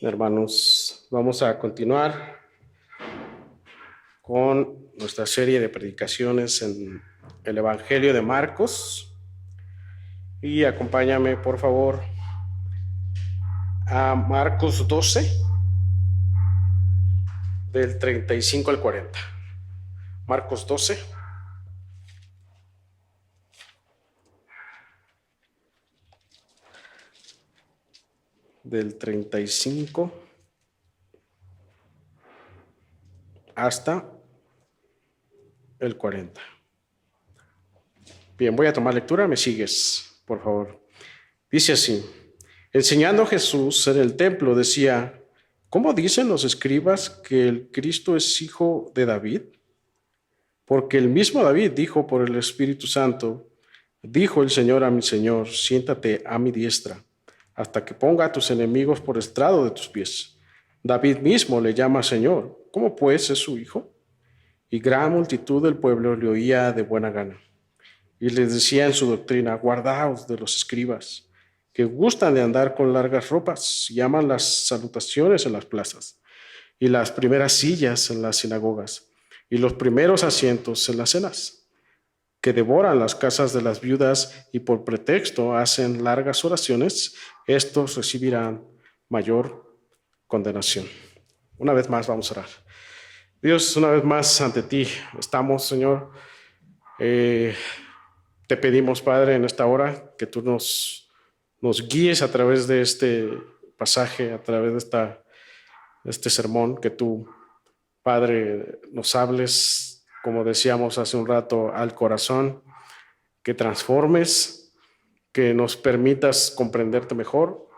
Hermanos, vamos a continuar con nuestra serie de predicaciones en el Evangelio de Marcos y acompáñame por favor a Marcos 12 del 35 al 40. Marcos 12 del 35 hasta el 40. Bien, voy a tomar lectura, me sigues, por favor. Dice así: enseñando Jesús en el templo decía: ¿cómo dicen los escribas que el Cristo es hijo de David? Porque el mismo David dijo por el Espíritu Santo: dijo el Señor a mi Señor, siéntate a mi diestra, hasta que ponga a tus enemigos por estrado de tus pies. David mismo le llama Señor. ¿Cómo pues es su hijo? Y gran multitud del pueblo le oía de buena gana. Y les decía en su doctrina: guardaos de los escribas, que gustan de andar con largas ropas, y aman las salutaciones en las plazas, y las primeras sillas en las sinagogas, y los primeros asientos en las cenas, que devoran las casas de las viudas y por pretexto hacen largas oraciones. Estos recibirán mayor condenación. Una vez más vamos a orar. Dios, una vez más ante ti estamos, Señor. Te pedimos, Padre, en esta hora que tú nos guíes a través de este pasaje, a través de este sermón, que tú, Padre, nos hables, como decíamos hace un rato, al corazón, que transformes, que nos permitas comprenderte mejor,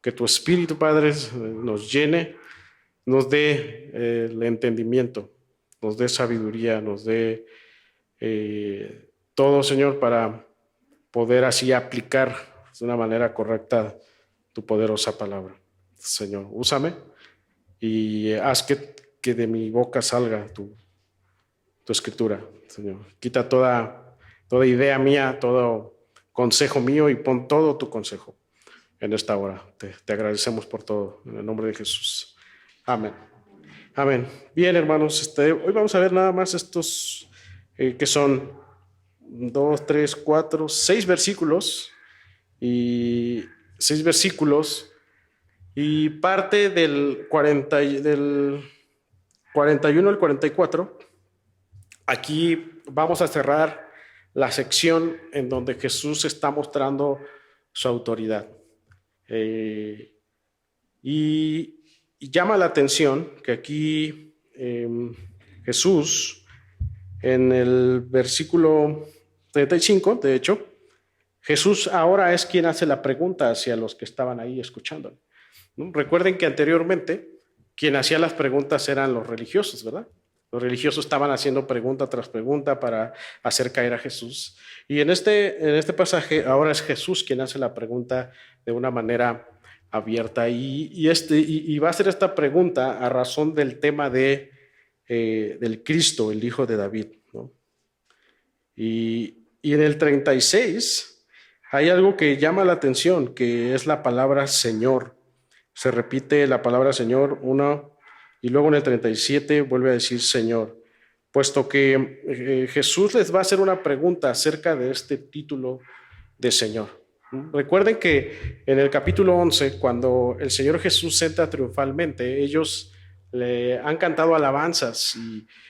que tu Espíritu, Padre, nos llene, nos dé el entendimiento, nos dé sabiduría, nos dé todo, Señor, para poder así aplicar de una manera correcta tu poderosa palabra. Señor, úsame y haz que de mi boca salga tu escritura, Señor. Quita toda idea mía, todo consejo mío y pon todo tu consejo en esta hora. Te agradecemos por todo, en el nombre de Jesús. Amén. Amén. Bien, hermanos, hoy vamos a ver nada más estos que son 2, 3, 4, 6 versículos y 6 versículos y parte del 41 al 44. Aquí vamos a cerrar la sección en donde Jesús está mostrando su autoridad. Y llama la atención que aquí Jesús, en el versículo 35, de hecho, Jesús ahora es quien hace la pregunta hacia los que estaban ahí escuchando, ¿no? Recuerden que anteriormente quien hacía las preguntas eran los religiosos, ¿verdad? Los religiosos estaban haciendo pregunta tras pregunta para hacer caer a Jesús. Y en este pasaje ahora es Jesús quien hace la pregunta de una manera abierta. Y va a hacer esta pregunta a razón del tema del Cristo, el Hijo de David, ¿no? Y en el 36 hay algo que llama la atención, que es la palabra Señor. Se repite la palabra Señor una, y luego en el 37 vuelve a decir Señor, puesto que Jesús les va a hacer una pregunta acerca de este título de Señor. Recuerden que en el capítulo 11, cuando el Señor Jesús entra triunfalmente, ellos le han cantado alabanzas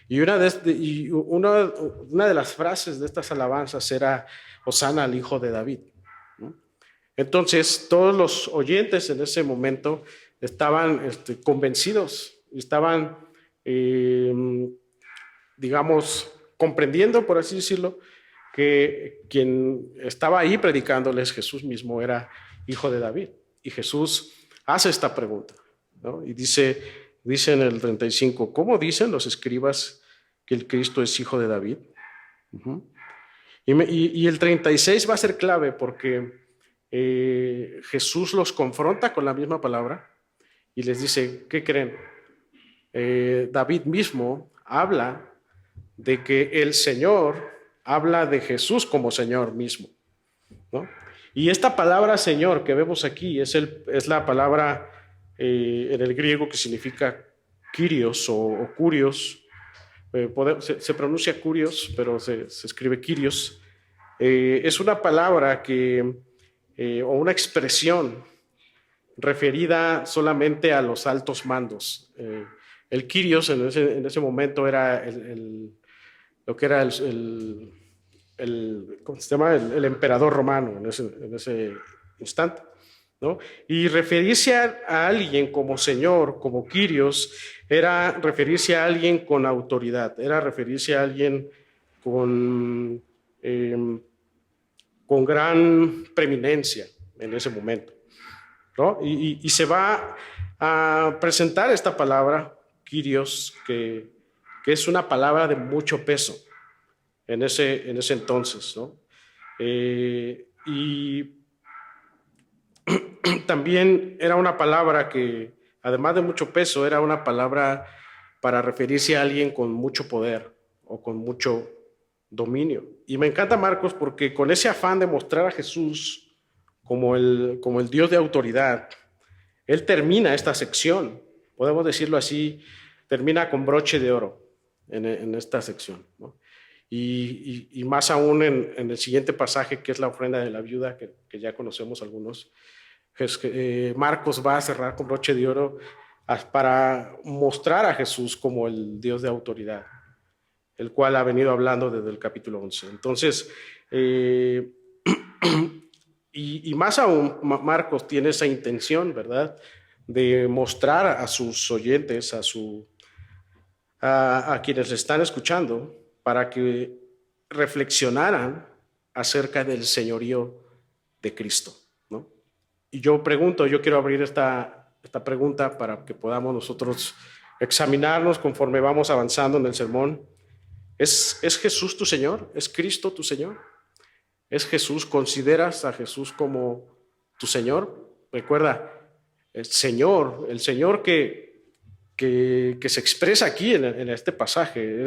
y una de las frases de estas alabanzas era Hosana al Hijo de David, ¿no? Entonces todos los oyentes en ese momento estaban convencidos, estaban digamos comprendiendo, por así decirlo, que quien estaba ahí predicándoles, Jesús mismo, era hijo de David. Y Jesús hace esta pregunta, ¿no? Y dice en el 35, ¿cómo dicen los escribas que el Cristo es hijo de David? Y el 36 va a ser clave porque Jesús los confronta con la misma palabra y les dice, ¿qué creen? David mismo habla de que el Señor habla de Jesús como Señor mismo, ¿no? Y esta palabra Señor que vemos aquí es la palabra en el griego, que significa Kyrios o Kurios. Se pronuncia Kurios, pero se escribe Kyrios. Es una palabra o una expresión referida solamente a los altos mandos. El Kyrios en ese momento era lo que era ¿cómo se llama? El emperador romano en ese instante, ¿no? Y referirse a alguien como señor, como Kyrios, era referirse a alguien con autoridad, era referirse a alguien con gran preeminencia en ese momento, ¿no? Y se va a presentar esta palabra, Kyrios, que es una palabra de mucho peso en ese entonces, ¿no? Y también era una palabra que, además de mucho peso, era una palabra para referirse a alguien con mucho poder o con mucho dominio. Y me encanta Marcos porque con ese afán de mostrar a Jesús como el Dios de autoridad, él termina esta sección, podemos decirlo así, termina con broche de oro en esta sección, ¿no? Y más aún en el siguiente pasaje, que es la ofrenda de la viuda, que ya conocemos algunos, Marcos va a cerrar con broche de oro para mostrar a Jesús como el Dios de autoridad, el cual ha venido hablando desde el capítulo 11. Entonces, y más aún, Marcos tiene esa intención, ¿verdad?, de mostrar a sus oyentes, a quienes le están escuchando, para que reflexionaran acerca del señorío de Cristo, ¿no? Y yo quiero abrir esta pregunta para que podamos nosotros examinarnos conforme vamos avanzando en el sermón. ¿Es Jesús tu Señor? ¿Es Cristo tu Señor? ¿Es Jesús? ¿Consideras a Jesús como tu Señor? Recuerda, el Señor que se expresa aquí en este pasaje,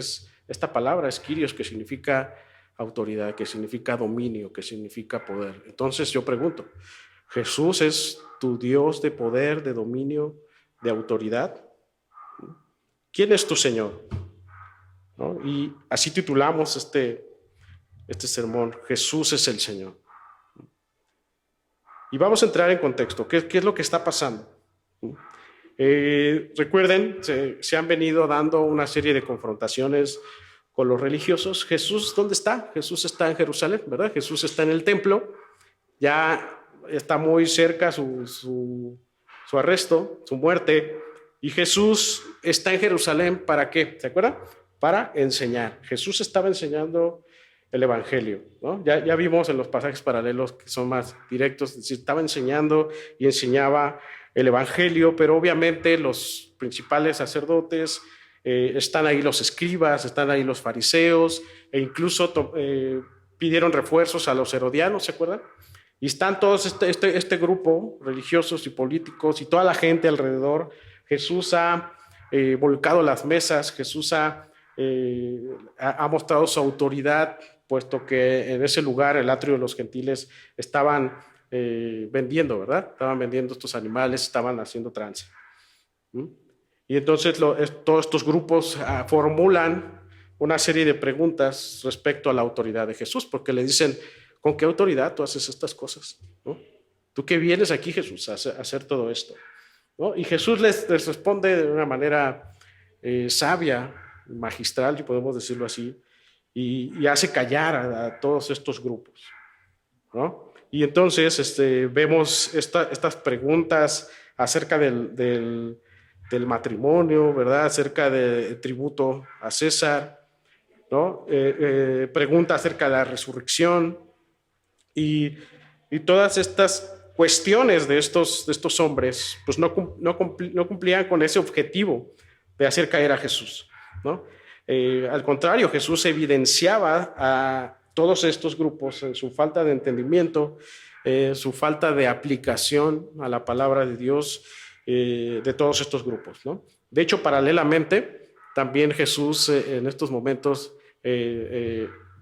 esta palabra es Kyrios, que significa autoridad, que significa dominio, que significa poder. Entonces yo pregunto, ¿Jesús es tu Dios de poder, de dominio, de autoridad? ¿Quién es tu Señor? ¿No? Y así titulamos este sermón, Jesús es el Señor. Y vamos a entrar en contexto. ¿Qué es lo que está pasando? Recuerden, se han venido dando una serie de confrontaciones con los religiosos. Jesús, ¿dónde está? Jesús está en Jerusalén, ¿verdad? Jesús está en el templo. Ya está muy cerca su arresto, su muerte. Y Jesús está en Jerusalén, ¿para qué? ¿Se acuerdan? Para enseñar. Jesús estaba enseñando el Evangelio, ¿no? Ya vimos en los pasajes paralelos que son más directos, es decir, estaba enseñando y enseñaba el Evangelio, pero obviamente los principales sacerdotes, están ahí los escribas, están ahí los fariseos, e incluso pidieron refuerzos a los herodianos, ¿se acuerdan? Y están todos este grupo, religiosos y políticos, y toda la gente alrededor. Jesús ha volcado las mesas, Jesús ha mostrado su autoridad, puesto que en ese lugar, el atrio de los gentiles, estaban vendiendo, ¿verdad? Estaban vendiendo estos animales, estaban haciendo trance. Y entonces todos estos grupos formulan una serie de preguntas respecto a la autoridad de Jesús, porque le dicen, ¿con qué autoridad tú haces estas cosas? ¿No? ¿Tú qué vienes aquí, Jesús, a hacer todo esto? ¿No? Y Jesús les responde de una manera sabia, magistral, si podemos decirlo así, y hace callar a todos estos grupos, ¿no? Y entonces vemos estas preguntas acerca del matrimonio, ¿verdad? Acerca del tributo a César, ¿no? Pregunta acerca de la resurrección y todas estas cuestiones de estos hombres, pues no cumplían con ese objetivo de hacer caer a Jesús, ¿no? Al contrario, Jesús evidenciaba a todos estos grupos en su falta de entendimiento, su falta de aplicación a la palabra de Dios, de todos estos grupos, ¿no? De hecho, paralelamente, también Jesús en estos momentos,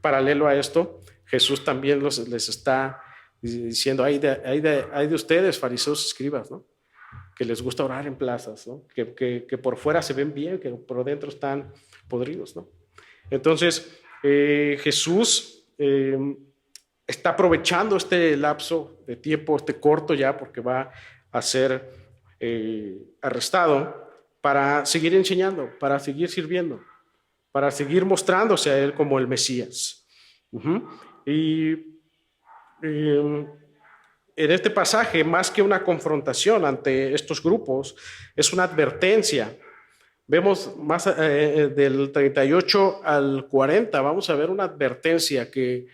paralelo a esto, Jesús también les está diciendo, hay de ustedes, fariseos, escribas, ¿no? que les gusta orar en plazas, ¿no? Que por fuera se ven bien, que por dentro están podridos, ¿no? Entonces, Jesús está aprovechando este lapso de tiempo, este corto ya, porque va a ser arrestado, para seguir enseñando, para seguir sirviendo, para seguir mostrándose a él como el Mesías. Y en este pasaje, más que una confrontación ante estos grupos, es una advertencia. Vemos más del 38 al 40, vamos a ver una advertencia que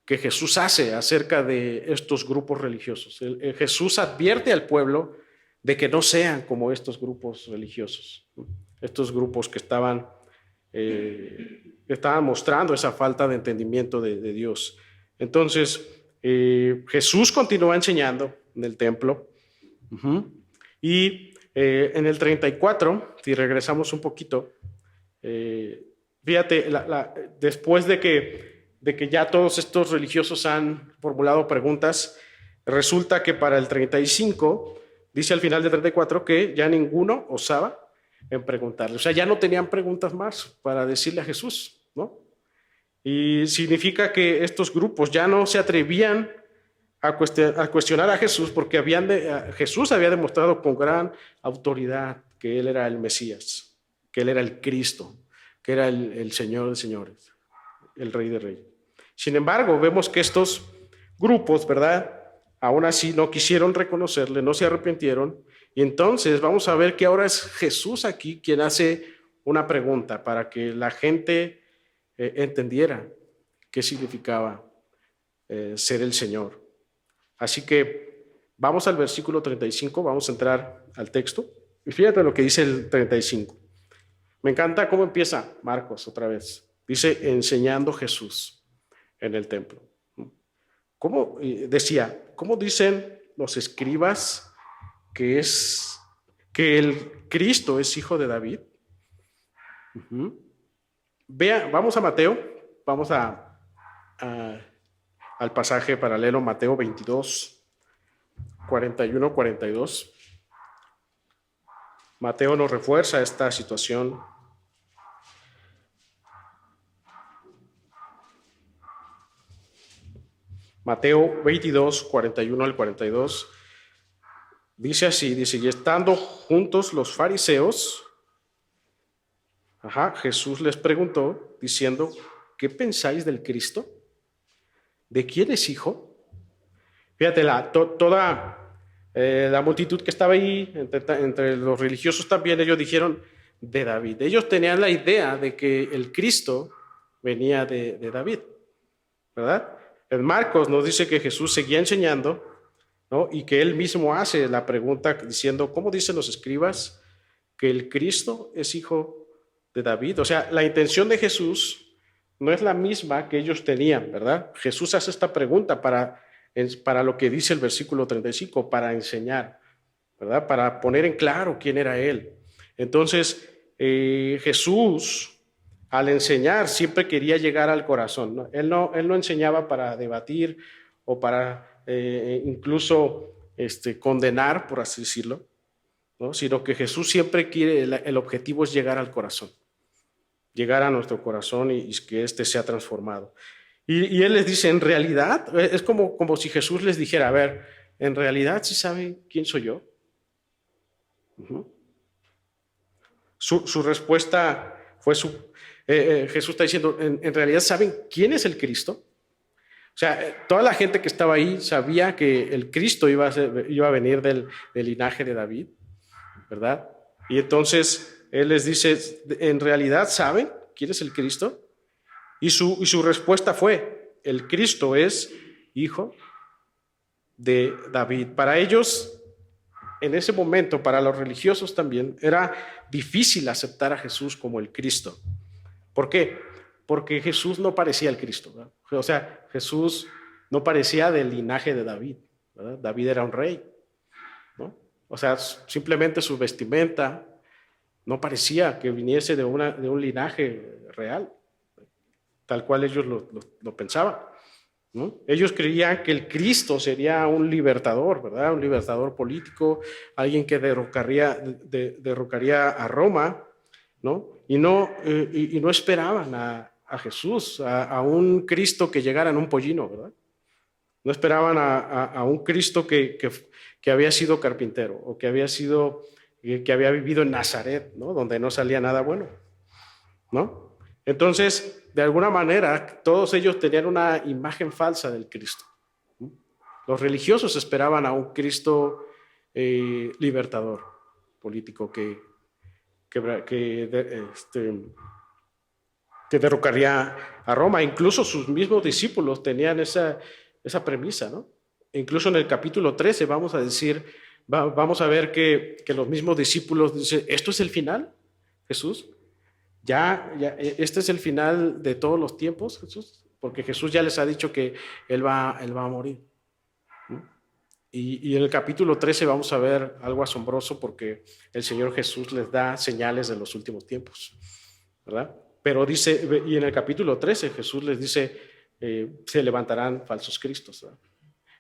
Jesús hace acerca de estos grupos religiosos. Jesús advierte al pueblo de que no sean como estos grupos religiosos, estos grupos que estaban mostrando esa falta de entendimiento de Dios. Entonces, Jesús continúa enseñando en el templo. Y en el 34, si regresamos un poquito, fíjate, después de que ya todos estos religiosos han formulado preguntas, resulta que para el 35, dice al final del 34 que ya ninguno osaba en preguntarle. O sea, ya no tenían preguntas más para decirle a Jesús, ¿no? Y significa que estos grupos ya no se atrevían a cuestionar a Jesús porque Jesús había demostrado con gran autoridad que él era el Mesías, que él era el Cristo, que era el Señor de señores, el Rey de reyes. Sin embargo, vemos que estos grupos, ¿verdad?, aún así no quisieron reconocerle, no se arrepintieron, y entonces vamos a ver que ahora es Jesús aquí quien hace una pregunta para que la gente entendiera qué significaba ser el Señor. Así que vamos al versículo 35, vamos a entrar al texto, y fíjate lo que dice el 35. Me encanta cómo empieza Marcos otra vez. Dice, enseñando Jesús en el templo. ¿Cómo dicen los escribas que el Cristo es hijo de David? Vamos a Mateo, vamos al pasaje paralelo, Mateo 22, 41, 42. Mateo nos refuerza esta situación. Mateo 22, 41 al 42, dice así, y estando juntos los fariseos, Jesús les preguntó, diciendo, ¿qué pensáis del Cristo? ¿De quién es hijo? Fíjate, toda la multitud que estaba ahí, entre los religiosos también, ellos dijeron, de David. Ellos tenían la idea de que el Cristo venía de David, ¿verdad? En Marcos nos dice que Jesús seguía enseñando, ¿no? Y que él mismo hace la pregunta diciendo, ¿cómo dicen los escribas que el Cristo es hijo de David? O sea, la intención de Jesús no es la misma que ellos tenían, ¿verdad? Jesús hace esta pregunta para lo que dice el versículo 35, para enseñar, ¿verdad? Para poner en claro quién era él. Entonces, Jesús, al enseñar, siempre quería llegar al corazón, ¿no? Él no enseñaba para debatir o para incluso condenar, por así decirlo, ¿no? Sino que Jesús siempre quiere, el objetivo es llegar al corazón, llegar a nuestro corazón y que éste sea transformado. Y él les dice, en realidad, es como si Jesús les dijera, a ver, en realidad, ¿sí saben quién soy yo? Su respuesta fue Jesús está diciendo, en realidad, ¿saben quién es el Cristo? O sea, toda la gente que estaba ahí sabía que el Cristo iba a venir del linaje de David, ¿verdad? Y entonces él les dice, ¿en realidad saben quién es el Cristo? Y su respuesta fue, el Cristo es hijo de David. Para ellos, en ese momento, para los religiosos también, era difícil aceptar a Jesús como el Cristo. ¿Por qué? Porque Jesús no parecía el Cristo, ¿verdad? O sea, Jesús no parecía del linaje de David, ¿verdad? David era un rey, ¿no? O sea, simplemente su vestimenta no parecía que viniese de un linaje real, tal cual ellos lo pensaban. ¿no? Ellos creían que el Cristo sería un libertador, ¿verdad? Un libertador político, alguien que derrocaría a Roma, ¿no? Y no esperaban a Jesús, a un Cristo que llegara en un pollino, ¿verdad? No esperaban a un Cristo que había sido carpintero o que había vivido en Nazaret, ¿no? Donde no salía nada bueno, ¿no? Entonces, de alguna manera, todos ellos tenían una imagen falsa del Cristo. Los religiosos esperaban a un Cristo libertador político que derrocaría a Roma. Incluso sus mismos discípulos tenían esa premisa, ¿no? Incluso en el capítulo 13 vamos a ver que los mismos discípulos dicen, ¿esto es el final, Jesús? Este es el final de todos los tiempos, Jesús, porque Jesús ya les ha dicho que Él va a morir. Y en el capítulo 13 vamos a ver algo asombroso porque el Señor Jesús les da señales de los últimos tiempos, ¿verdad? Pero dice, y en el capítulo 13 Jesús les dice, se levantarán falsos cristos, ¿verdad?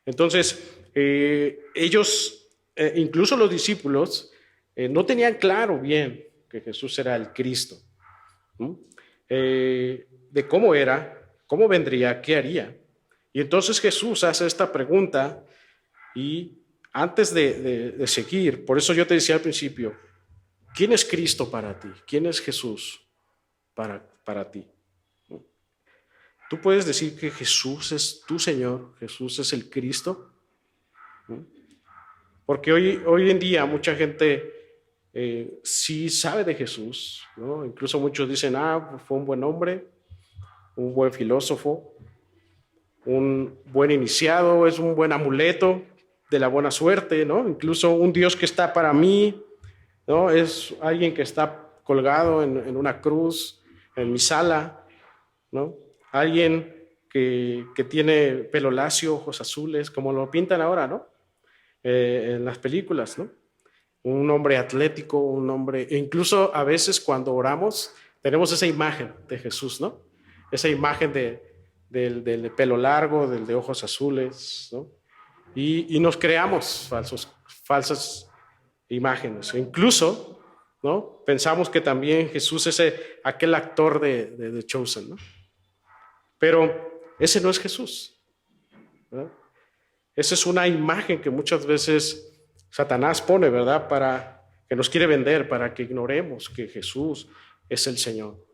Entonces, ellos, incluso los discípulos, no tenían claro bien que Jesús era el Cristo, ¿no? De cómo era, cómo vendría, qué haría. Y entonces Jesús hace esta pregunta y antes de seguir, por eso yo te decía al principio, ¿quién es Cristo para ti? ¿Quién es Jesús para ti? ¿Tú puedes decir que Jesús es tu Señor? ¿Jesús es el Cristo? Porque hoy en día mucha gente sí sabe de Jesús, ¿no? Incluso muchos dicen, fue un buen hombre, un buen filósofo, un buen iniciado, es un buen amuleto de la buena suerte, ¿no? Incluso un Dios que está para mí, ¿no? Es alguien que está colgado en una cruz, en mi sala, ¿no? Alguien que tiene pelo lacio, ojos azules, como lo pintan ahora, ¿no? En las películas, ¿no? Un hombre atlético, un hombre, e incluso a veces cuando oramos tenemos esa imagen de Jesús, ¿no? Esa imagen del pelo largo, del de ojos azules, ¿no? Y nos creamos falsas imágenes. E incluso, ¿no? Pensamos que también Jesús es aquel actor de The Chosen, ¿no? Pero ese no es Jesús, ¿verdad? Esa es una imagen que muchas veces Satanás pone, ¿verdad? Que nos quiere vender, para que ignoremos que Jesús es el Señor.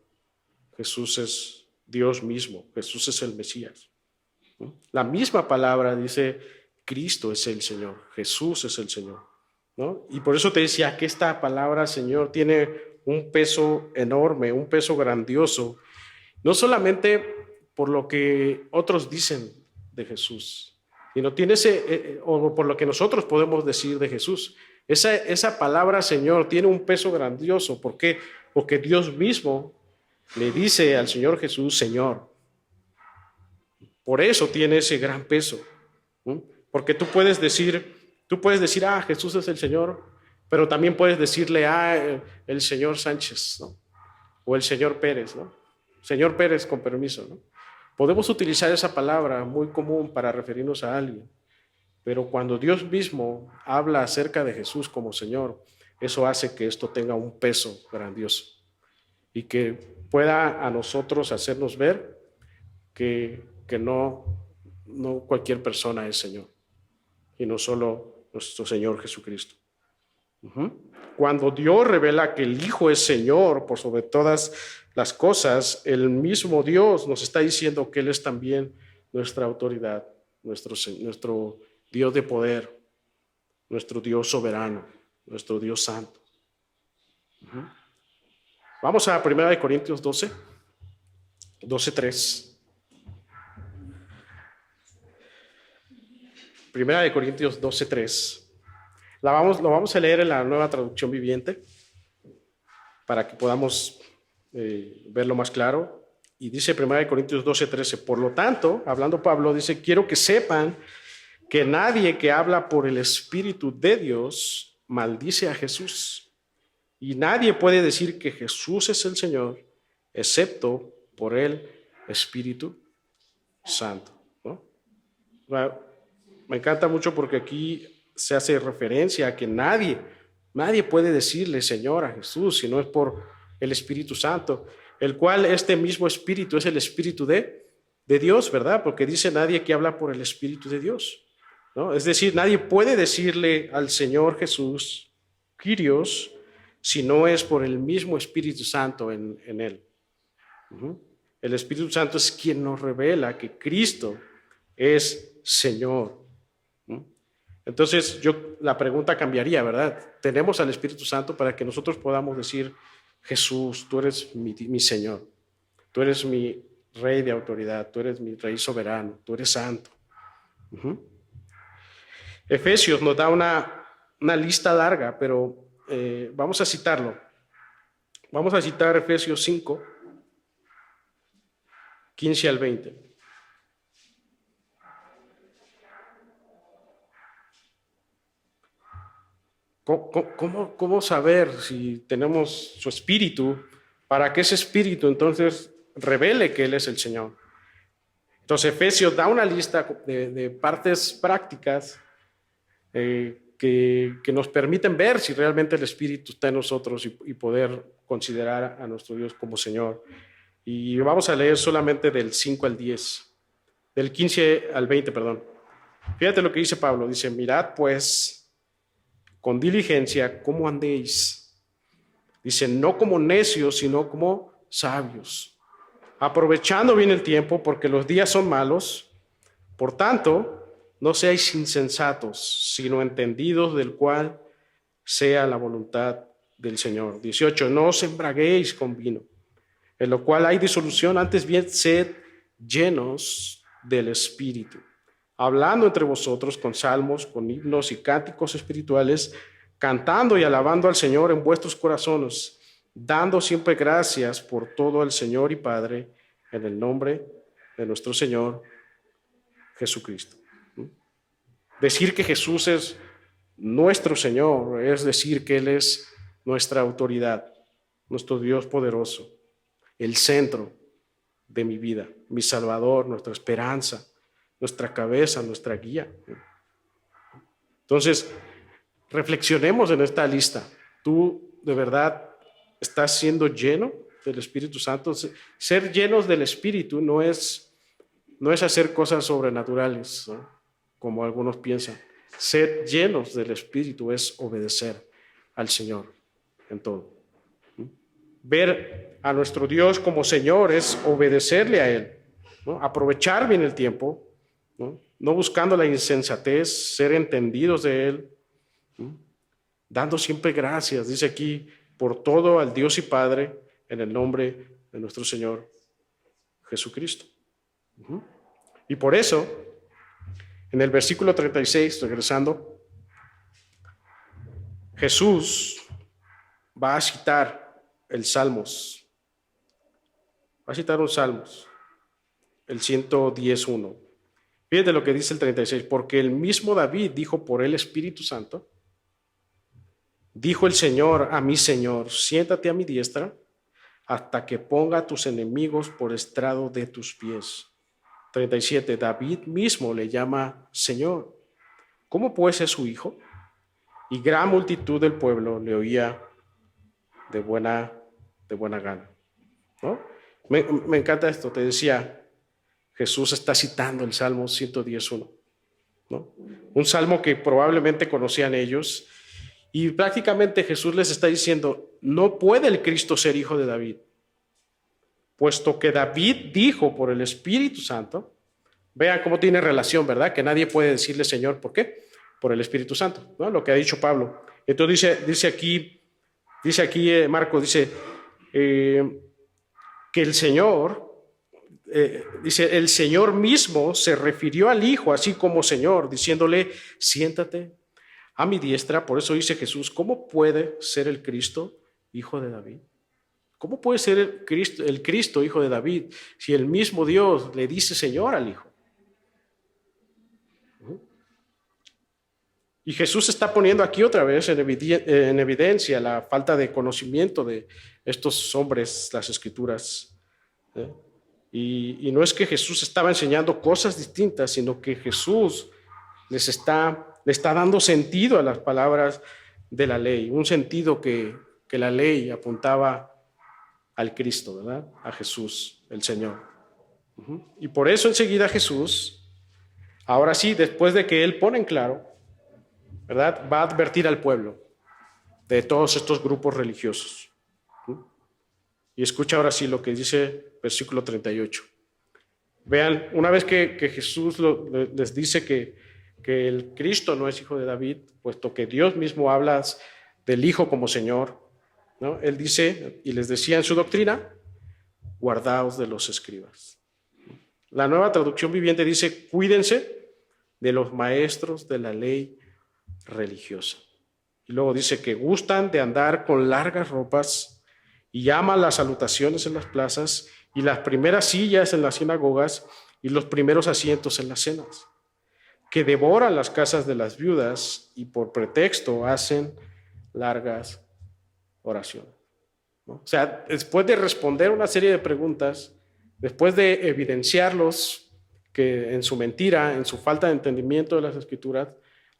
Jesús es Dios mismo, Jesús es el Mesías, ¿no? La misma palabra dice, Cristo es el Señor, Jesús es el Señor, ¿no? Y por eso te decía que esta palabra, Señor, tiene un peso enorme, un peso grandioso, no solamente por lo que otros dicen de Jesús, sino tiene o por lo que nosotros podemos decir de Jesús. Esa palabra, Señor, tiene un peso grandioso. ¿Por qué? Porque Dios mismo le dice al Señor Jesús, Señor. Por eso tiene ese gran peso, ¿no? Porque tú puedes decir, Jesús es el Señor, pero también puedes decirle, el señor Sánchez, ¿no? O el señor Pérez, ¿no? Señor Pérez, con permiso, ¿no? Podemos utilizar esa palabra muy común para referirnos a alguien, pero cuando Dios mismo habla acerca de Jesús como Señor, eso hace que esto tenga un peso grandioso y que pueda a nosotros hacernos ver que no cualquier persona es Señor, y no solo nuestro Señor Jesucristo. Cuando Dios revela que el Hijo es Señor por sobre todas las cosas, el mismo Dios nos está diciendo que Él es también nuestra autoridad, nuestro Dios de poder, nuestro Dios soberano, nuestro Dios santo. Vamos a 1 Corintios 12:3. 1 Corintios 12:3. Lo vamos a leer en la Nueva Traducción Viviente para que podamos verlo más claro. Y dice 1 Corintios 12:13, por lo tanto, hablando Pablo, dice, quiero que sepan que nadie que habla por el Espíritu de Dios maldice a Jesús. Y nadie puede decir que Jesús es el Señor, excepto por el Espíritu Santo, ¿no? Ah, me encanta mucho porque aquí se hace referencia a que nadie puede decirle Señor a Jesús si no es por el Espíritu Santo, el cual este mismo Espíritu es el Espíritu de Dios, ¿verdad? Porque dice nadie que habla por el Espíritu de Dios, ¿no? Es decir, nadie puede decirle al Señor Jesús, Kyrios, si no es por el mismo Espíritu Santo en él. Uh-huh. El Espíritu Santo es quien nos revela que Cristo es Señor. Entonces, la pregunta cambiaría, ¿verdad? Tenemos al Espíritu Santo para que nosotros podamos decir, Jesús, tú eres mi Señor, tú eres mi Rey de autoridad, tú eres mi Rey soberano, tú eres santo. Uh-huh. Efesios nos da una lista larga, pero vamos a citarlo. Vamos a citar Efesios 5, 15 al 20. ¿Cómo saber si tenemos su espíritu para que ese espíritu entonces revele que Él es el Señor? Entonces Efesios da una lista de partes prácticas que nos permiten ver si realmente el espíritu está en nosotros y poder considerar a nuestro Dios como Señor. Y vamos a leer solamente del 5 al 10, del 15 al 20, perdón. Fíjate lo que dice Pablo, dice, mirad pues con diligencia cómo andéis. Dice, no como necios, sino como sabios, aprovechando bien el tiempo, porque los días son malos. Por tanto, no seáis insensatos, sino entendidos del cual sea la voluntad del Señor. 18, no os embraguéis con vino, en lo cual hay disolución, antes bien sed llenos del Espíritu, hablando entre vosotros con salmos, con himnos y cánticos espirituales, cantando y alabando al Señor en vuestros corazones, dando siempre gracias por todo al Señor y Padre, en el nombre de nuestro Señor Jesucristo. Decir que Jesús es nuestro Señor es decir que Él es nuestra autoridad, nuestro Dios poderoso, el centro de mi vida, mi Salvador, nuestra esperanza, nuestra cabeza, nuestra guía. Entonces, reflexionemos en esta lista. ¿Tú de verdad estás siendo lleno del Espíritu Santo? Ser llenos del Espíritu no es hacer cosas sobrenaturales, ¿no? Como algunos piensan. Ser llenos del Espíritu es obedecer al Señor en todo. Ver a nuestro Dios como Señor es obedecerle a Él, ¿no? Aprovechar bien el tiempo, no buscando la insensatez, ser entendidos de Él, ¿no? Dando siempre gracias, dice aquí, por todo al Dios y Padre, en el nombre de nuestro Señor Jesucristo. Y por eso, en el versículo 36, regresando, Jesús va a citar el Salmos. Va a citar un Salmos, el 110:1. Fíjate lo que dice el 36. Porque el mismo David dijo por el Espíritu Santo, dijo el Señor a mi Señor, siéntate a mi diestra hasta que ponga a tus enemigos por estrado de tus pies. 37. David mismo le llama Señor. ¿Cómo pues es su hijo? Y gran multitud del pueblo le oía de buena gana, ¿no? Me encanta esto. Te decía, Jesús está citando el Salmo 110:1, ¿no? Un salmo que probablemente conocían ellos, y prácticamente Jesús les está diciendo, no puede el Cristo ser hijo de David, puesto que David dijo por el Espíritu Santo. Vean cómo tiene relación, ¿verdad? Que nadie puede decirle Señor, ¿por qué? Por el Espíritu Santo, ¿no? Lo que ha dicho Pablo. Entonces dice aquí Marcos, dice que el Señor, dice, el Señor mismo se refirió al Hijo así como Señor, diciéndole, siéntate a mi diestra. Por eso dice Jesús, ¿cómo puede ser el Cristo hijo de David? ¿Cómo puede ser el Cristo hijo de David si el mismo Dios le dice Señor al Hijo? Y Jesús está poniendo aquí otra vez en evidencia la falta de conocimiento de estos hombres, las Escrituras, ¿eh? Y no es que Jesús estaba enseñando cosas distintas, sino que Jesús le está dando sentido a las palabras de la ley, un sentido que la ley apuntaba al Cristo, ¿verdad? A Jesús, el Señor. Y por eso enseguida Jesús, ahora sí, después de que Él pone en claro, ¿verdad? Va a advertir al pueblo de todos estos grupos religiosos. Y escucha ahora sí lo que dice versículo 38. Vean, una vez que Jesús les dice que el Cristo no es hijo de David, puesto que Dios mismo habla del Hijo como Señor, ¿no? Él dice, y les decía en su doctrina, guardaos de los escribas. La Nueva Traducción Viviente dice, cuídense de los maestros de la ley religiosa. Y luego dice que gustan de andar con largas ropas y aman las salutaciones en las plazas y las primeras sillas en las sinagogas y los primeros asientos en las cenas, que devoran las casas de las viudas y por pretexto hacen largas oraciones, ¿no? O sea, después de responder una serie de preguntas, después de evidenciarlos que en su mentira, en su falta de entendimiento de las Escrituras,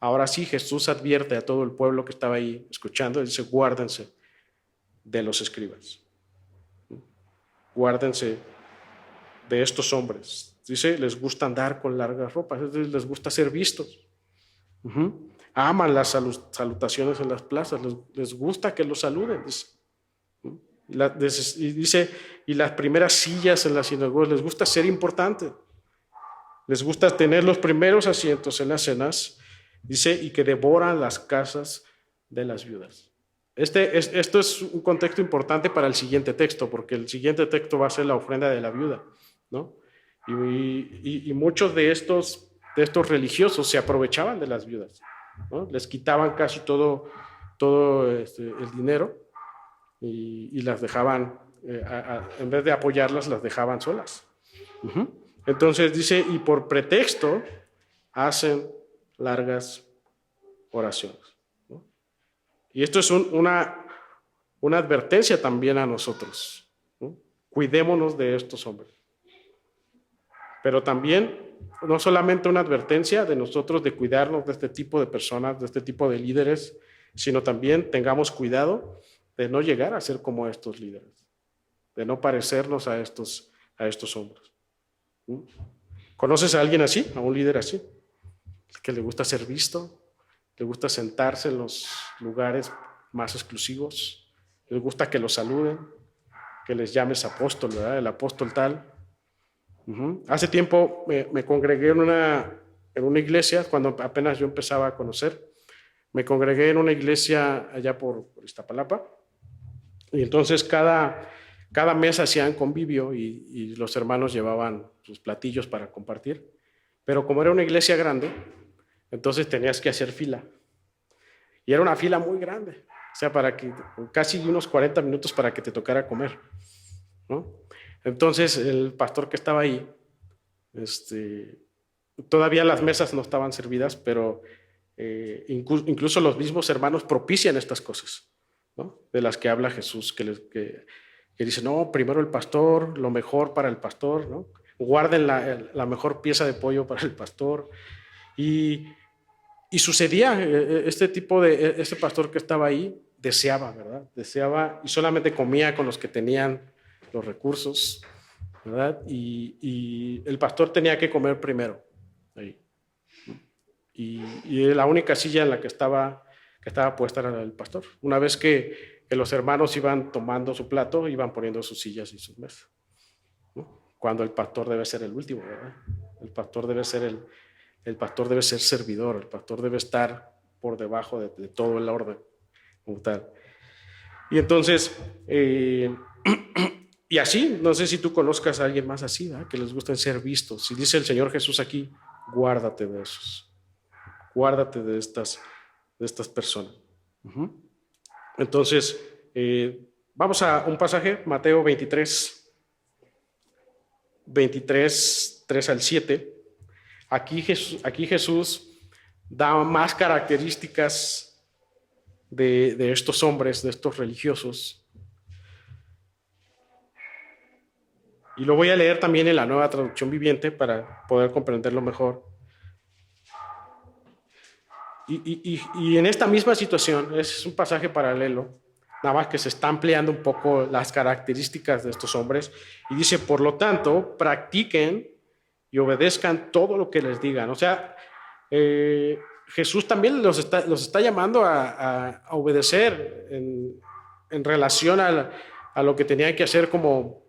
ahora sí Jesús advierte a todo el pueblo que estaba ahí escuchando y dice, guárdense de los escribas. Guárdense de estos hombres. Dice, les gusta andar con largas ropas, es decir, les gusta ser vistos. Aman las salutaciones en las plazas, les gusta que los saluden. Y dice, y las primeras sillas en las sinagogas, les gusta ser importante. Les gusta tener los primeros asientos en las cenas, dice, y que devoran las casas de las viudas. Esto es un contexto importante para el siguiente texto, porque el siguiente texto va a ser la ofrenda de la viuda, ¿no? Y muchos de estos religiosos se aprovechaban de las viudas, ¿no? Les quitaban casi todo el dinero y las dejaban, en vez de apoyarlas, las dejaban solas. Entonces dice, y por pretexto hacen largas oraciones. Y esto es una advertencia también a nosotros, ¿no? Cuidémonos de estos hombres. Pero también, no solamente una advertencia de nosotros de cuidarnos de este tipo de personas, de este tipo de líderes, sino también tengamos cuidado de no llegar a ser como estos líderes, de no parecernos a estos hombres. ¿Conoces a alguien así, a un líder así? Que le gusta ser visto, le gusta sentarse en los lugares más exclusivos, les gusta que los saluden, que les llames apóstol, ¿verdad? El apóstol tal. Hace tiempo me congregué en una iglesia, cuando apenas yo empezaba a conocer, me congregué en una iglesia allá por Iztapalapa, y entonces cada mes hacían convivio y los hermanos llevaban sus platillos para compartir, pero como era una iglesia grande, entonces tenías que hacer fila. Y era una fila muy grande, o sea, casi unos 40 minutos para que te tocara comer, ¿no? Entonces el pastor que estaba ahí, todavía las mesas no estaban servidas, pero incluso los mismos hermanos propician estas cosas, ¿no? De las que habla Jesús, que dice, no, primero el pastor, lo mejor para el pastor, ¿no? Guarden la mejor pieza de pollo para el pastor. Y sucedía, este pastor que estaba ahí deseaba, ¿verdad? Deseaba y solamente comía con los que tenían los recursos, ¿verdad? Y el pastor tenía que comer primero ahí. Y la única silla en la que estaba puesta era la del pastor. Una vez que los hermanos iban tomando su plato, iban poniendo sus sillas y sus mesas, ¿no? Cuando el pastor debe ser el último, ¿verdad? El pastor debe ser servidor, el pastor debe estar por debajo de todo el orden, como tal. Y entonces, y así, no sé si tú conozcas a alguien más así, ¿verdad? Que les gusta ser vistos. Si dice el Señor Jesús aquí, guárdate de esos, guárdate de estas personas. Entonces, vamos a un pasaje, Mateo 23, 3 al 7. Aquí Jesús da más características de estos hombres, de estos religiosos. Y lo voy a leer también en la Nueva Traducción Viviente para poder comprenderlo mejor. Y en esta misma situación, es un pasaje paralelo, nada más que se está ampliando un poco las características de estos hombres. Y dice, por lo tanto, practiquen y obedezcan todo lo que les digan. O sea, Jesús también los está llamando a obedecer en relación a lo que tenían que hacer como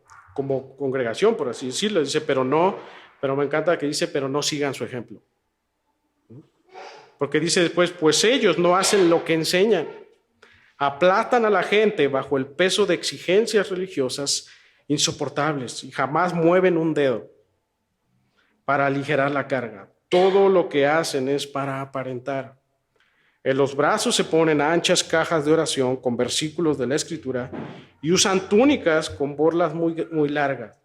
congregación, por así decirlo. Dice, pero me encanta que dice, pero no sigan su ejemplo. Porque dice después, pues ellos no hacen lo que enseñan. Aplastan a la gente bajo el peso de exigencias religiosas insoportables y jamás mueven un dedo para aligerar la carga. Todo lo que hacen es para aparentar. En los brazos se ponen anchas cajas de oración con versículos de la Escritura y usan túnicas con borlas muy largas.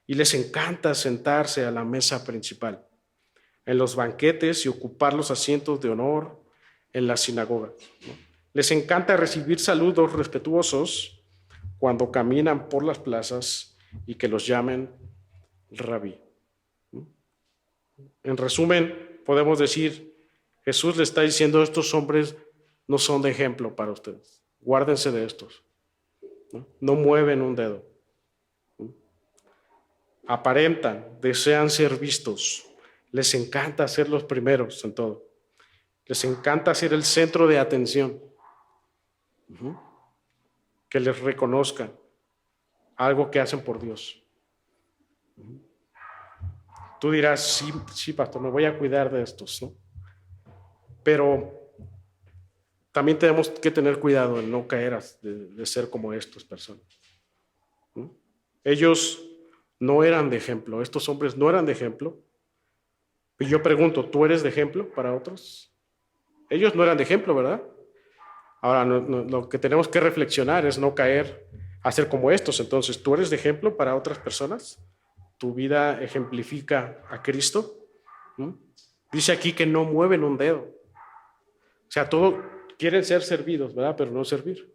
Y les encanta sentarse a la mesa principal, en los banquetes y ocupar los asientos de honor en las sinagogas. Les encanta recibir saludos respetuosos cuando caminan por las plazas y que los llamen rabí. En resumen, podemos decir, Jesús le está diciendo, estos hombres no son de ejemplo para ustedes. Guárdense de estos. No mueven un dedo. Aparentan, desean ser vistos. Les encanta ser los primeros en todo. Les encanta ser el centro de atención. Que les reconozcan algo que hacen por Dios. Tú dirás, sí, pastor, me voy a cuidar de estos, ¿no? Pero también tenemos que tener cuidado en no caer de ser como estas personas. Ellos no eran de ejemplo, estos hombres no eran de ejemplo. Y yo pregunto, ¿tú eres de ejemplo para otros? Ellos no eran de ejemplo, ¿verdad? Ahora, lo que tenemos que reflexionar es no caer a ser como estos. Entonces, ¿tú eres de ejemplo para otras personas? ¿Tu vida ejemplifica a Cristo? Dice aquí que no mueven un dedo. O sea, todos quieren ser servidos, ¿verdad? Pero no servir.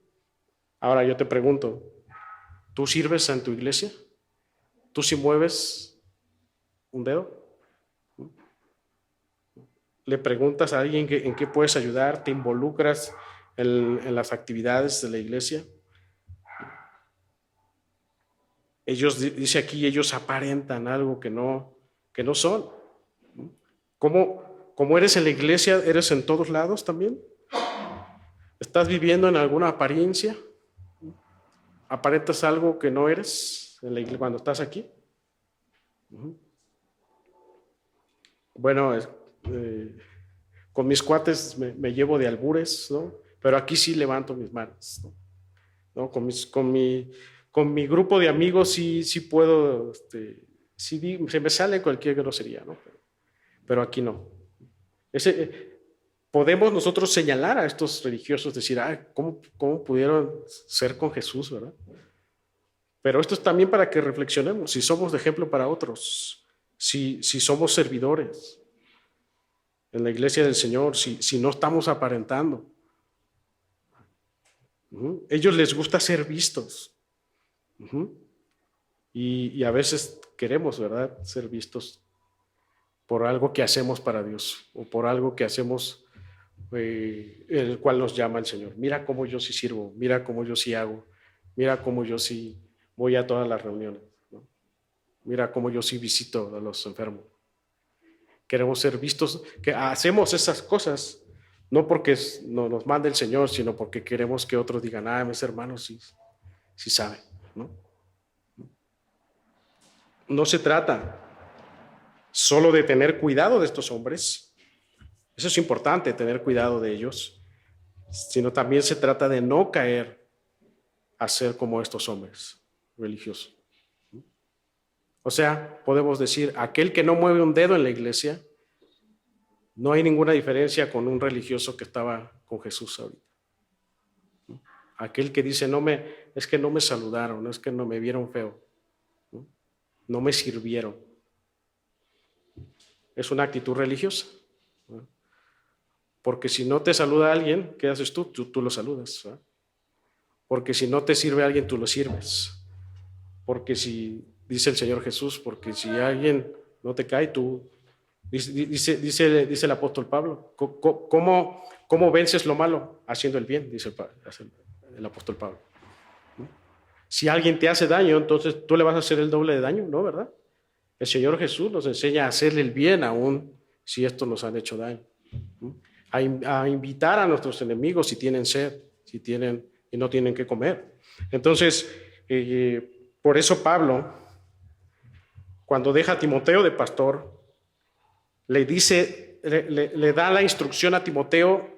Ahora yo te pregunto, ¿tú sirves en tu iglesia? ¿Tú sí mueves un dedo? ¿Le preguntas a alguien en qué puedes ayudar? ¿Te involucras en las actividades de la iglesia? Ellos, dice aquí, ellos aparentan algo que no son. ¿Cómo eres en la iglesia? ¿Eres en todos lados también? ¿Estás viviendo en alguna apariencia? ¿Aparentas algo que no eres en la iglesia cuando estás aquí? Bueno, con mis cuates me llevo de albures, ¿no? Pero aquí sí levanto mis manos, ¿no? Con mi grupo de amigos sí puedo, se me sale cualquier grosería, ¿no? Pero aquí no. Podemos nosotros señalar a estos religiosos, decir, ¿cómo pudieron ser con Jesús, verdad? Pero esto es también para que reflexionemos, si somos de ejemplo para otros, si somos servidores en la iglesia del Señor, si no estamos aparentando. Ellos les gusta ser vistos. Y a veces queremos, ¿verdad?, ser vistos por algo que hacemos para Dios o por algo que hacemos el cual nos llama el Señor. Mira cómo yo sí sirvo, mira cómo yo sí hago, mira cómo yo sí voy a todas las reuniones, ¿no? Mira cómo yo sí visito a los enfermos. Queremos ser vistos, que hacemos esas cosas no porque nos mande el Señor, sino porque queremos que otros digan, mis hermanos sí saben, ¿no? No se trata solo de tener cuidado de estos hombres, eso es importante, tener cuidado de ellos, sino también se trata de no caer a ser como estos hombres religiosos. O sea, podemos decir, aquel que no mueve un dedo en la iglesia, no hay ninguna diferencia con un religioso que estaba con Jesús ahorita. Aquel que dice, es que no me saludaron, es que no me vieron feo, no me sirvieron. Es una actitud religiosa. Porque si no te saluda alguien, ¿qué haces tú? Tú lo saludas, ¿verdad? Porque si no te sirve alguien, tú lo sirves. Porque si dice el Señor Jesús, porque si alguien no te cae, tú, dice el apóstol Pablo, ¿cómo vences lo malo? Haciendo el bien, dice el apóstol Pablo. Si alguien te hace daño, entonces tú le vas a hacer el doble de daño, ¿no? ¿Verdad? El Señor Jesús nos enseña a hacerle el bien aún si estos nos han hecho daño. A invitar a nuestros enemigos si tienen sed, y no tienen que comer. Entonces, por eso Pablo, cuando deja a Timoteo de pastor, le dice, le da la instrucción a Timoteo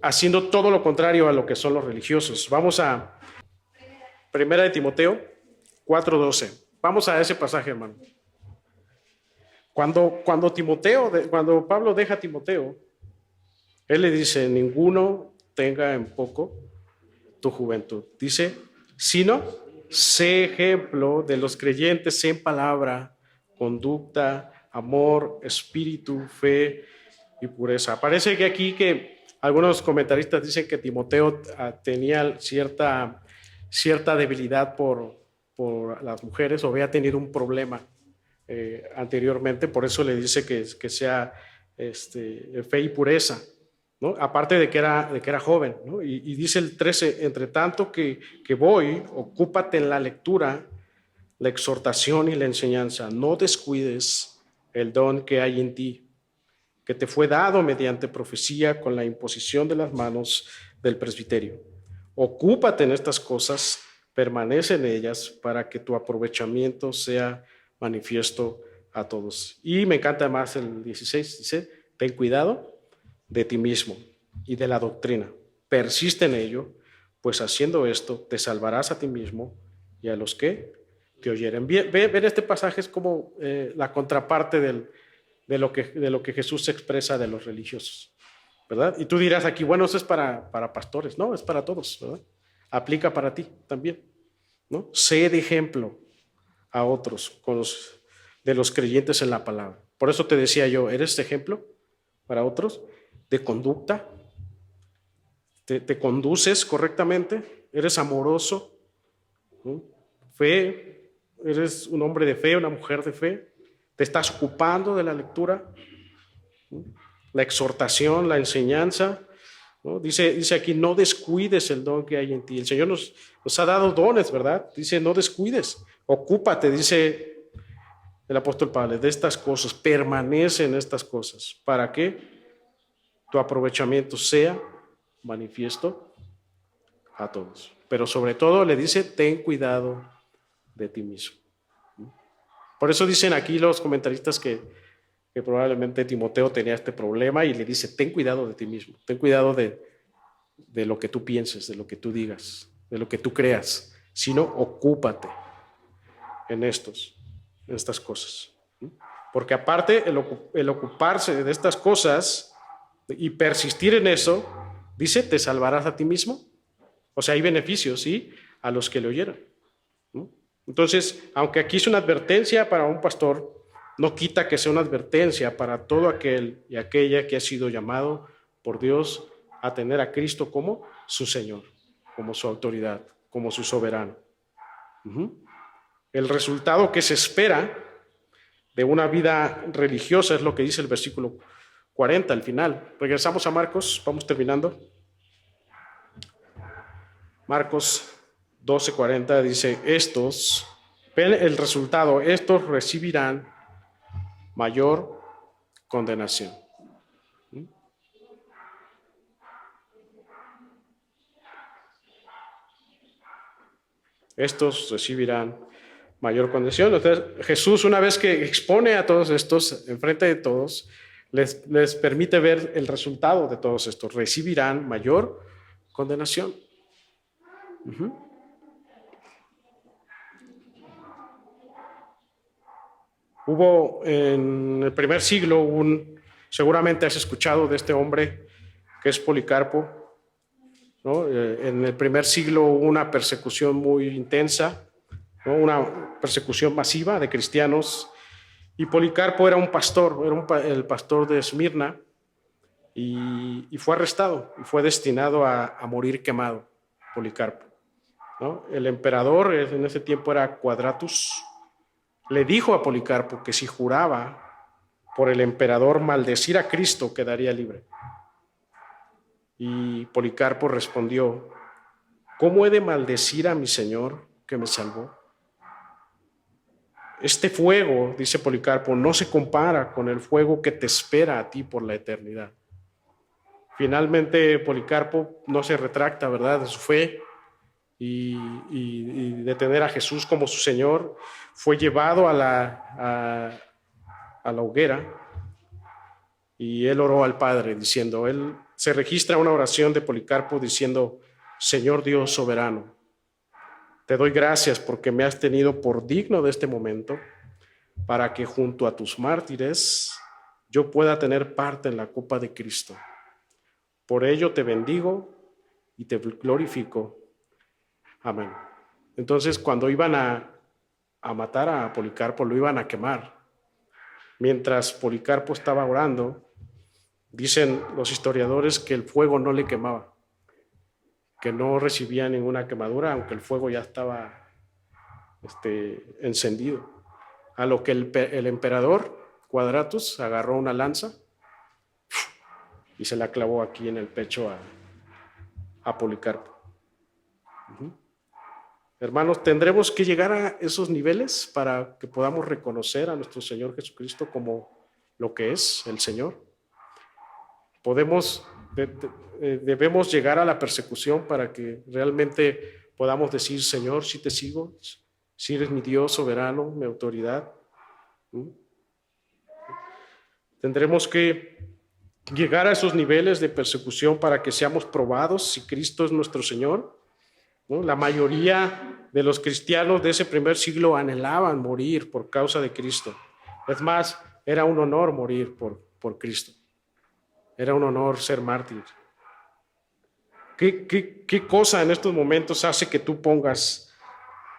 haciendo todo lo contrario a lo que son los religiosos. Vamos a Primera de Timoteo 4:12. Vamos a ese pasaje, hermano. Cuando Pablo deja a Timoteo, él le dice, ninguno tenga en poco tu juventud. Dice, sino sé ejemplo de los creyentes en palabra, conducta, amor, espíritu, fe y pureza. Parece que aquí que algunos comentaristas dicen que Timoteo tenía cierta debilidad por las mujeres, o había tenido un problema anteriormente, por eso le dice que sea fe y pureza, ¿no? Aparte de que era joven, ¿no? Y dice el 13, entre tanto que voy, ocúpate en la lectura, la exhortación y la enseñanza. No descuides el don que hay en ti, que te fue dado mediante profecía con la imposición de las manos del presbiterio. Ocúpate en estas cosas, permanece en ellas para que tu aprovechamiento sea manifiesto a todos. Y me encanta más el 16, dice, ten cuidado de ti mismo y de la doctrina. Persiste en ello, pues haciendo esto te salvarás a ti mismo y a los que te oyeren. Ver este pasaje es como la contraparte de lo que Jesús expresa de los religiosos, ¿verdad? Y tú dirás aquí, bueno, eso es para pastores. No, es para todos, ¿verdad? Aplica para ti también, ¿no? Sé de ejemplo a otros de los creyentes en la palabra. Por eso te decía yo, ¿eres de ejemplo para otros de conducta? ¿Te conduces correctamente? ¿Eres amoroso? ¿No? Fe, ¿eres un hombre de fe, una mujer de fe? ¿Te estás ocupando de la lectura? ¿No? La exhortación, la enseñanza, ¿no? Dice aquí, no descuides el don que hay en ti. El Señor nos ha dado dones, ¿verdad? Dice, no descuides, ocúpate, dice el apóstol Pablo, de estas cosas, permanece en estas cosas, para que tu aprovechamiento sea manifiesto a todos. Pero sobre todo le dice, ten cuidado de ti mismo. Por eso dicen aquí los comentaristas que probablemente Timoteo tenía este problema y le dice, ten cuidado de ti mismo, ten cuidado de lo que tú pienses, de lo que tú digas, de lo que tú creas, sino ocúpate en estas cosas. Porque aparte el ocuparse de estas cosas y persistir en eso, dice, te salvarás a ti mismo. O sea, hay beneficios, ¿sí? A los que le oyeran. Entonces, aunque aquí es una advertencia para un pastor, no quita que sea una advertencia para todo aquel y aquella que ha sido llamado por Dios a tener a Cristo como su Señor, como su autoridad, como su soberano. El resultado que se espera de una vida religiosa es lo que dice el versículo 40 al final. Regresamos a Marcos, vamos terminando. Marcos 12:40 dice, ven el resultado, estos recibirán mayor condenación. Estos recibirán mayor condenación. Entonces, Jesús, una vez que expone a todos estos, enfrente de todos, les permite ver el resultado de todos estos. Recibirán mayor condenación. Hubo en el primer siglo, seguramente has escuchado de este hombre que es Policarpo, ¿no? En el primer siglo hubo una persecución muy intensa, ¿no? Una persecución masiva de cristianos, y Policarpo era un pastor, el pastor de Esmirna, y fue arrestado y fue destinado a morir quemado, Policarpo. ¿no? El emperador en ese tiempo era Quadratus. Le dijo a Policarpo que si juraba por el emperador maldecir a Cristo, quedaría libre. Y Policarpo respondió: ¿cómo he de maldecir a mi Señor que me salvó? Este fuego, dice Policarpo, no se compara con el fuego que te espera a ti por la eternidad. Finalmente, Policarpo no se retracta, ¿verdad?, de su fe y de tener a Jesús como su Señor. Fue llevado a la hoguera y él oró al Padre diciendo, se registra una oración de Policarpo diciendo: Señor Dios soberano, te doy gracias porque me has tenido por digno de este momento, para que junto a tus mártires yo pueda tener parte en la copa de Cristo. Por ello te bendigo y te glorifico. Amén. Entonces, cuando iban a matar a Policarpo, lo iban a quemar. Mientras Policarpo estaba orando, dicen los historiadores que el fuego no le quemaba, que no recibía ninguna quemadura, aunque el fuego ya estaba encendido. A lo que el emperador Quadratus agarró una lanza y se la clavó aquí en el pecho a Policarpo. Hermanos, tendremos que llegar a esos niveles para que podamos reconocer a nuestro Señor Jesucristo como lo que es el Señor. Debemos llegar a la persecución para que realmente podamos decir: Señor, sí te sigo, sí eres mi Dios soberano, mi autoridad. Tendremos que llegar a esos niveles de persecución para que seamos probados si Cristo es nuestro Señor, ¿no? La mayoría de los cristianos de ese primer siglo anhelaban morir por causa de Cristo. Es más, era un honor morir por Cristo. Era un honor ser mártir. ¿Qué cosa en estos momentos hace que tú pongas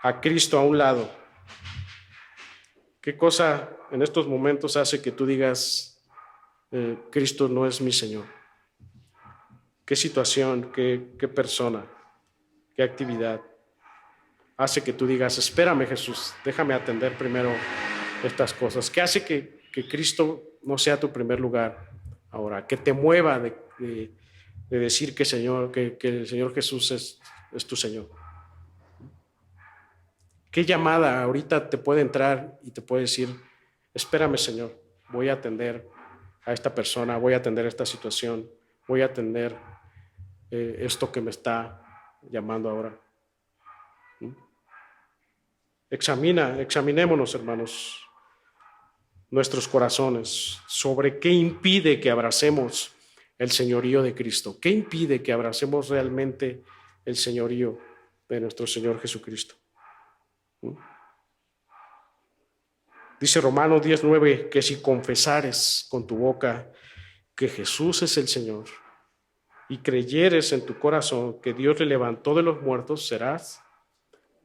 a Cristo a un lado? ¿Qué cosa en estos momentos hace que tú digas: Cristo no es mi Señor? ¿Qué situación, qué persona, qué actividad hace que tú digas: espérame, Jesús, déjame atender primero estas cosas? ¿Qué hace que Cristo no sea tu primer lugar ahora? Que te mueva de decir que el Señor Jesús es tu Señor. ¿Qué llamada ahorita te puede entrar y te puede decir: espérame, Señor, voy a atender a esta persona, voy a atender esta situación, voy a atender esto que me está llamando ahora? Examinémonos, hermanos, nuestros corazones sobre qué impide que abracemos el señorío de Cristo. ¿Qué impide que abracemos realmente el señorío de nuestro Señor Jesucristo? Dice Romanos 10:9 que si confesares con tu boca que Jesús es el Señor y creyeres en tu corazón que Dios le levantó de los muertos, serás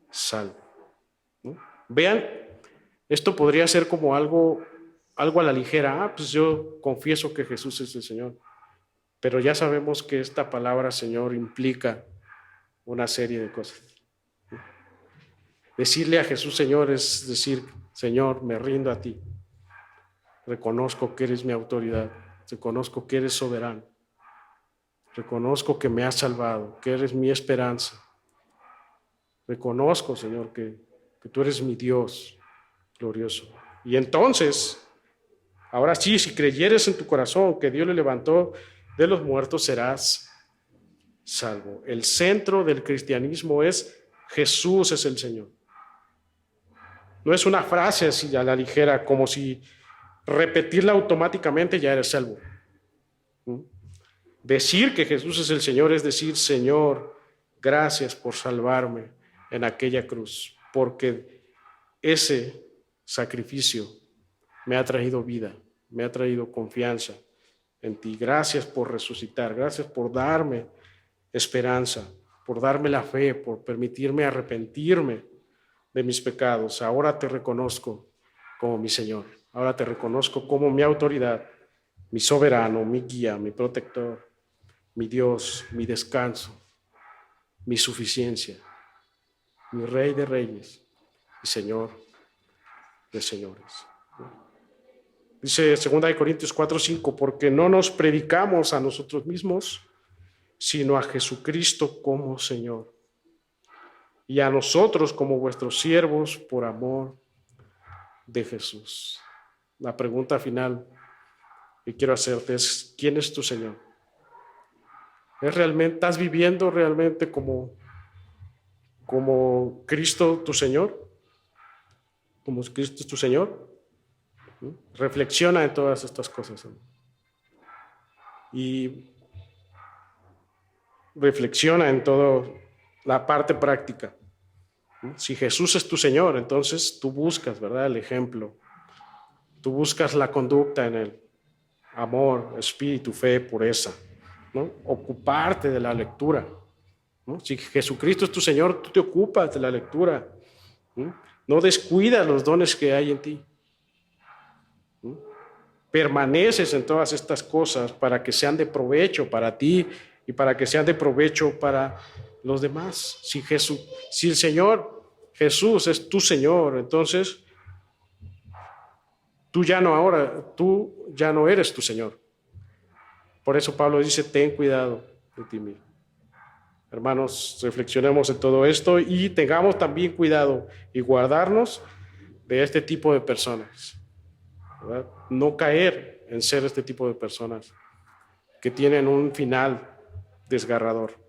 salvo. ¿No? Vean, esto podría ser como algo a la ligera. Pues yo confieso que Jesús es el Señor. Pero ya sabemos que esta palabra Señor implica una serie de cosas. Decirle a Jesús Señor es decir: Señor, me rindo a ti. Reconozco que eres mi autoridad. Reconozco que eres soberano. Reconozco que me has salvado, que eres mi esperanza. Reconozco, Señor, que tú eres mi Dios glorioso. Y entonces, ahora sí, si creyeres en tu corazón que Dios le levantó de los muertos, serás salvo. El centro del cristianismo es: Jesús es el Señor. No es una frase así a la ligera, como si repetirla automáticamente ya eres salvo. Decir que Jesús es el Señor es decir: Señor, gracias por salvarme en aquella cruz, porque ese sacrificio me ha traído vida, me ha traído confianza en ti. Gracias por resucitar, gracias por darme esperanza, por darme la fe, por permitirme arrepentirme de mis pecados. Ahora te reconozco como mi Señor, ahora te reconozco como mi autoridad, mi soberano, mi guía, mi protector, mi Dios, mi descanso, mi suficiencia. mi Rey de reyes y Señor de señores. Dice 2 Corintios 4:5, porque no nos predicamos a nosotros mismos, sino a Jesucristo como Señor, y a nosotros como vuestros siervos por amor de Jesús. La pregunta final que quiero hacerte es: ¿quién es tu Señor? ¿Estás viviendo realmente como Cristo tu Señor? ¿Como Cristo es tu Señor? Reflexiona en todas estas cosas, ¿no? Y reflexiona en toda la parte práctica. Si Jesús es tu Señor, entonces tú buscas, ¿verdad?, el ejemplo. Tú buscas la conducta en Él. Amor, espíritu, fe, pureza, ¿no? Ocuparte de la lectura, ¿no? Si Jesucristo es tu Señor, tú te ocupas de la lectura, ¿no? No descuidas los dones que hay en ti, ¿no? Permaneces en todas estas cosas para que sean de provecho para ti y para que sean de provecho para los demás. Si el Señor Jesús es tu Señor, entonces tú ya no eres tu Señor. Por eso Pablo dice: ten cuidado de ti mismo. Hermanos, reflexionemos en todo esto y tengamos también cuidado y guardarnos de este tipo de personas, ¿verdad? No caer en ser este tipo de personas que tienen un final desgarrador,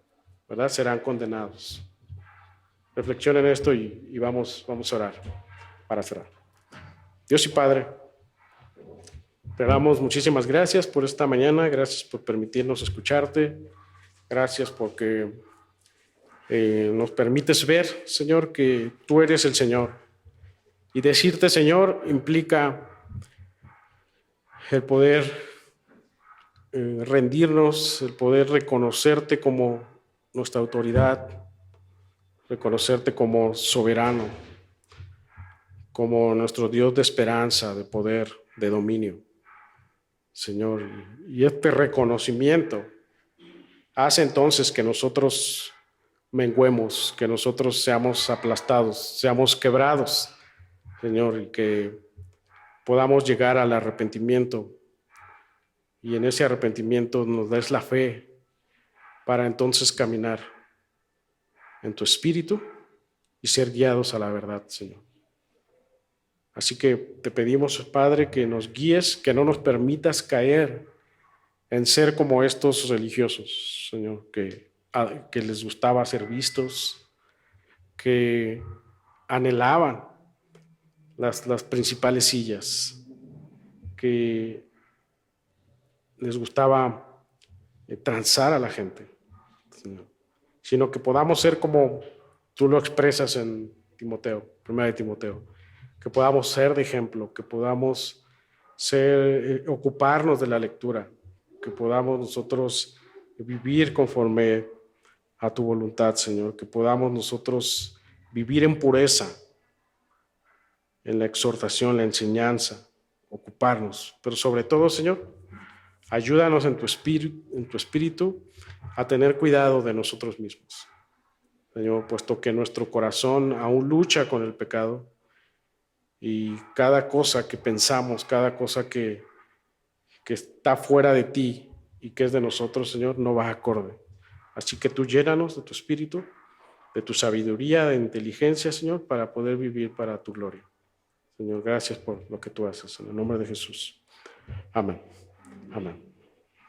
¿verdad? Serán condenados. Reflexionen esto y vamos a orar para cerrar. Dios y Padre, te damos muchísimas gracias por esta mañana, gracias por permitirnos escucharte, gracias porque nos permites ver, Señor, que tú eres el Señor. Y decirte Señor implica el poder rendirnos, el poder reconocerte como nuestra autoridad, reconocerte como soberano, como nuestro Dios de esperanza, de poder, de dominio, Señor. Y este reconocimiento hace entonces que nosotros menguemos, que nosotros seamos aplastados, seamos quebrados, Señor, y que podamos llegar al arrepentimiento. Y en ese arrepentimiento nos des la fe para entonces caminar en tu espíritu y ser guiados a la verdad, Señor. Así que te pedimos, Padre, que nos guíes, que no nos permitas caer en ser como estos religiosos, Señor, que les gustaba ser vistos, que anhelaban las principales sillas, que les gustaba transar a la gente, Señor, sino que podamos ser como tú lo expresas en Timoteo, 1 Timoteo, que podamos ser de ejemplo, que podamos ocuparnos de la lectura, que podamos nosotros vivir conforme a tu voluntad, Señor, que podamos nosotros vivir en pureza, en la exhortación, la enseñanza, ocuparnos, pero sobre todo, Señor, ayúdanos en tu espíritu a tener cuidado de nosotros mismos, Señor, puesto que nuestro corazón aún lucha con el pecado y cada cosa que pensamos, cada cosa que está fuera de ti y que es de nosotros, Señor, no va acorde. Así que tú llénanos de tu espíritu, de tu sabiduría, de inteligencia, Señor, para poder vivir para tu gloria. Señor, gracias por lo que tú haces. En el nombre de Jesús. Amén. Amén.